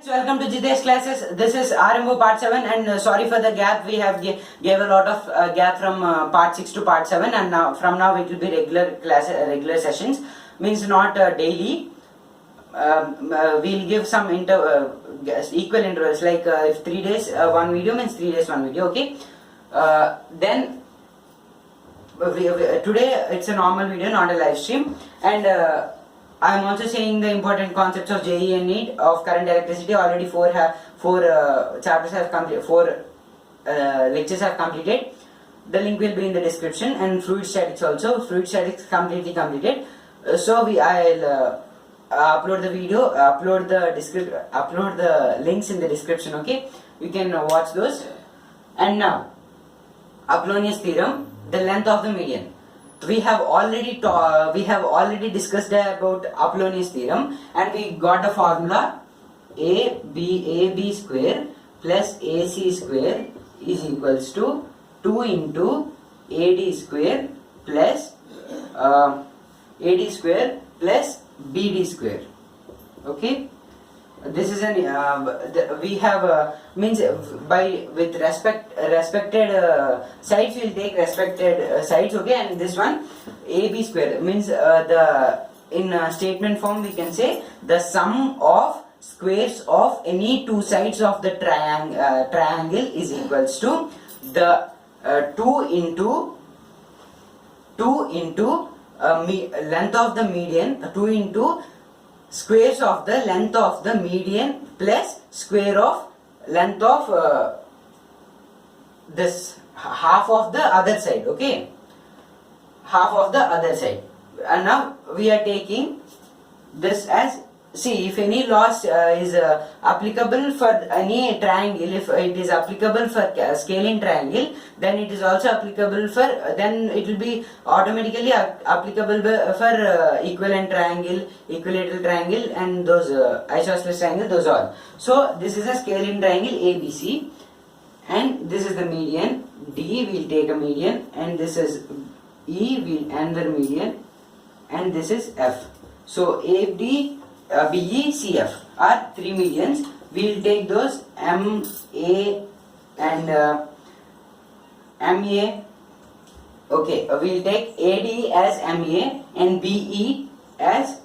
Welcome to Jitesh classes. This is RMO part 7 and sorry for the gap. We have gave a lot of gap from part 6 to part 7 and now from now it will be regular sessions, means not daily. We'll give some equal intervals, like if 3 days one video means 3 days one video, okay. Then today it's a normal video, not a live stream, and I am also saying the important concepts of JEE and NEET of current electricity. Already four chapters have completed, 4 lectures have completed. The link will be in the description, and fluid statics also. Fluid statics completely completed. So I'll upload the video, upload the links in the description. Okay, you can watch those. And now, Apollonius theorem, the length of the median. We have already discussed about Apollonius theorem, and we got the formula AB square plus AC square is equals to 2 into AD square plus AD square plus BD square. Okay, this is an we have means with respected sides, we will take respected sides, okay. And this one AB square means in statement form we can say the sum of squares of any two sides of the triangle is equals to the 2 into length of the median, 2 into squares of the length of the median plus square of length of this half of the other side, okay, half of the other side. And now we are taking this as, see, if any loss is applicable for any triangle, if it is applicable for scalene triangle, then it is also applicable for, then it will be automatically applicable for equivalent triangle, equilateral triangle, and those isosceles triangle, those all. So this is a scalene triangle ABC, and this is the median D, we will take a median, and this is E, we will another median, and this is F. So AD, BE, CF are 3 medians. We will take those MA and MA. Okay, we will take AD as MA and BE as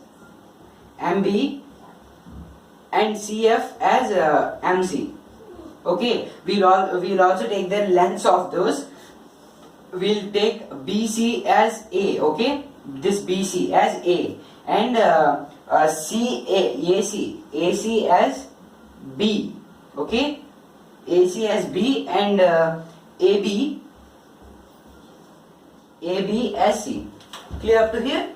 MB and CF as MC. Okay, we will also take the lengths of those. We will take BC as A. Okay, this BC as A, and AC as B, okay, AC as B, and AB as C. Clear up to here?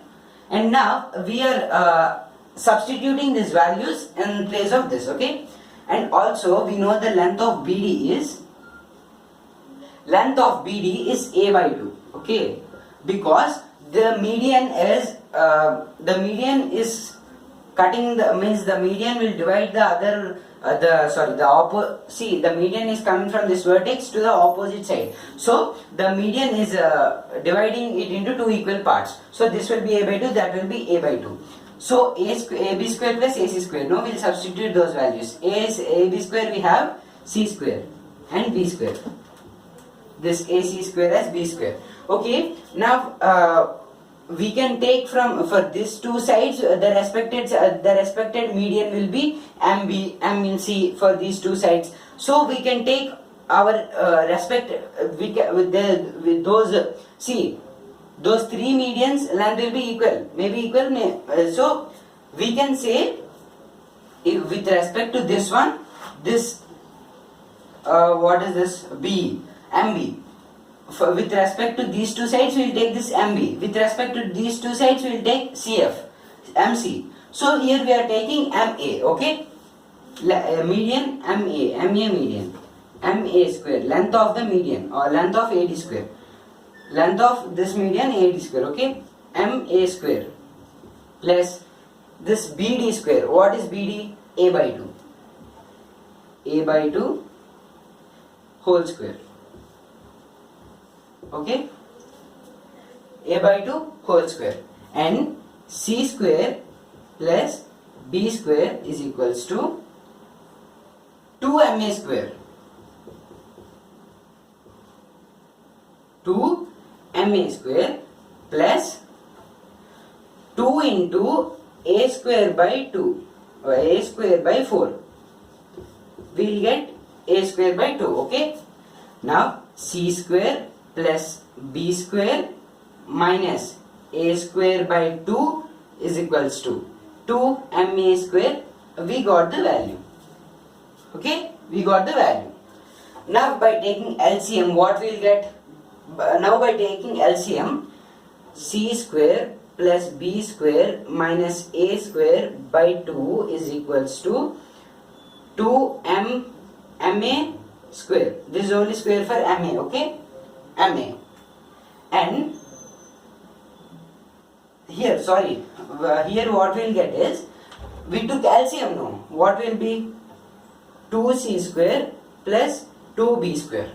And now we are substituting these values in place of this, okay. And also we know the length of BD is A by 2, okay, because the median is cutting the, means the median will divide the other the median is coming from this vertex to the opposite side, so the median is dividing it into 2 equal parts. So this will be A by 2, that will be A by 2. So AB square plus AC square, now we will substitute those values. A is AB square, we have C square and B square, this AC square as B square, okay. Now we can take from, for these two sides, the respected median will be MB, M in C for these two sides. So we can take our with those, see, those 3 medians length will be equal, so we can say, if with respect to this one, this what is this B, MB. With respect to these two sides, we will take this MB. With respect to these two sides, we will take CF, MC. So here we are taking MA, okay? Median MA median, MA square, length of the median, or length of AD square, length of this median AD square, okay? MA square plus this BD square. What is BD? A by 2. A by 2 whole square. Okay, A by 2 whole square, and C square plus B square is equals to 2ma square. 2ma square plus 2 into a square by 2 or a square by 4. We'll get a square by 2. Okay. Now c square plus b square minus a square by 2 is equals to 2ma square. We got the value. Okay, we got the value. Now by taking LCM, what we'll get? Now by taking LCM, c square plus b square minus a square by 2 is equals to 2ma square. This is only square for ma. Okay, ma. And here, sorry, here what we'll get is, we took LCM now. What will be? 2c square plus 2b square.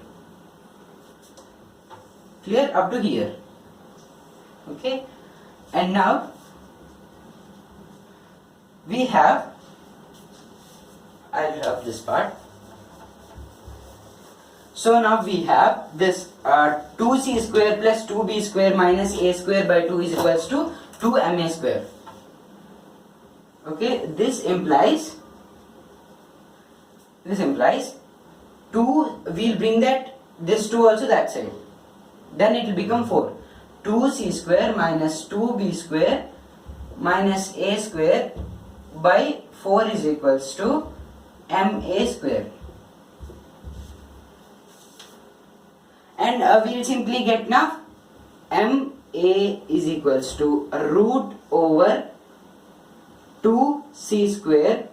Clear up to here? Okay. And now we have, I'll have this part. So now we have this 2c square plus 2b square minus a square by 2 is equals to 2ma square. Okay, this implies 2, we'll bring that this 2 also that side, then it will become 4. 2c square minus 2b square minus a square by 4 is equals to ma square. And we'll simply get now ma is equals to root over 2c square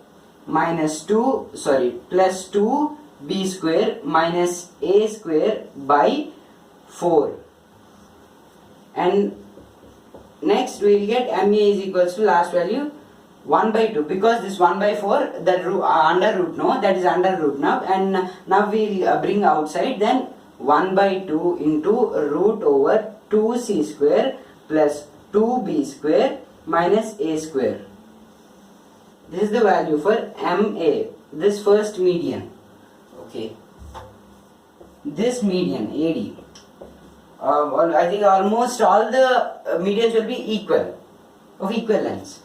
minus plus 2b square minus a square by 4. And next we will get ma is equals to last value 1 by 2, because this 1 by 4 that under root, no, that is under root now, and now we will bring outside, then 1 by 2 into root over 2c square plus 2b square minus a square. This is the value for ma, this first median. Okay, this median AD, I think almost all the medians will be equal, of equal lengths,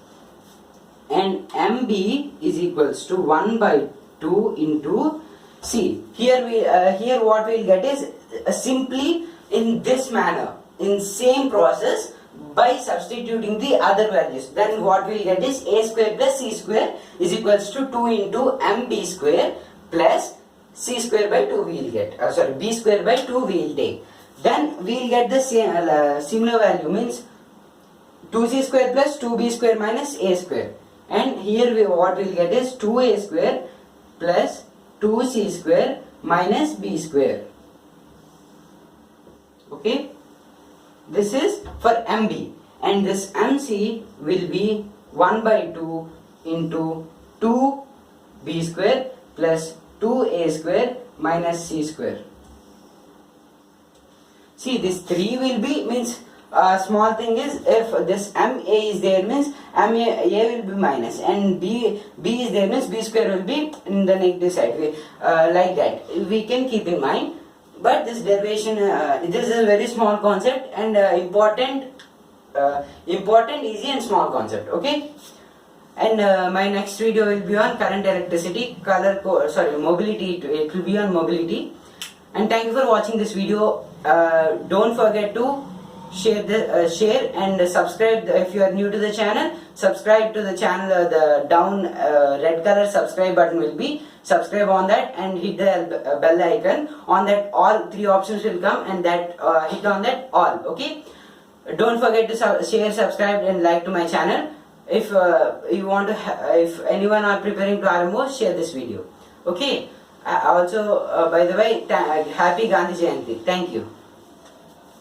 and MB is equals to 1 by 2 into C. Here here what we will get is simply in this manner, in same process, by substituting the other values. Then what we will get is a square plus c square is equals to 2 into mb square plus c square by 2 we will get. B square by 2 we will take. Then we will get the same similar value, means 2c square plus 2b square minus a square. And here what we will get is 2a square plus 2c square minus b square. Okay, this is for MB, and this MC will be 1 by 2 into 2b square plus 2a square minus c square. See, this 3 will be, means small thing is, if this MA is there means A will be minus, and B is there means B square will be in the negative side. Like that we can keep in mind. But this derivation, this is a very small concept and important, easy and small concept. Okay. And my next video will be on current electricity, mobility. It will be on mobility. And thank you for watching this video. Don't forget to share and subscribe. If you are new to the channel, subscribe to the channel. The down red color subscribe button will be, subscribe on that and hit the bell icon. On that all 3 options will come, and that hit on that all. Okay, don't forget to share, subscribe and like to my channel. If you want to if anyone are preparing to RMO, share this video. Okay. Also by the way, happy Gandhi Jayanti. Thank you.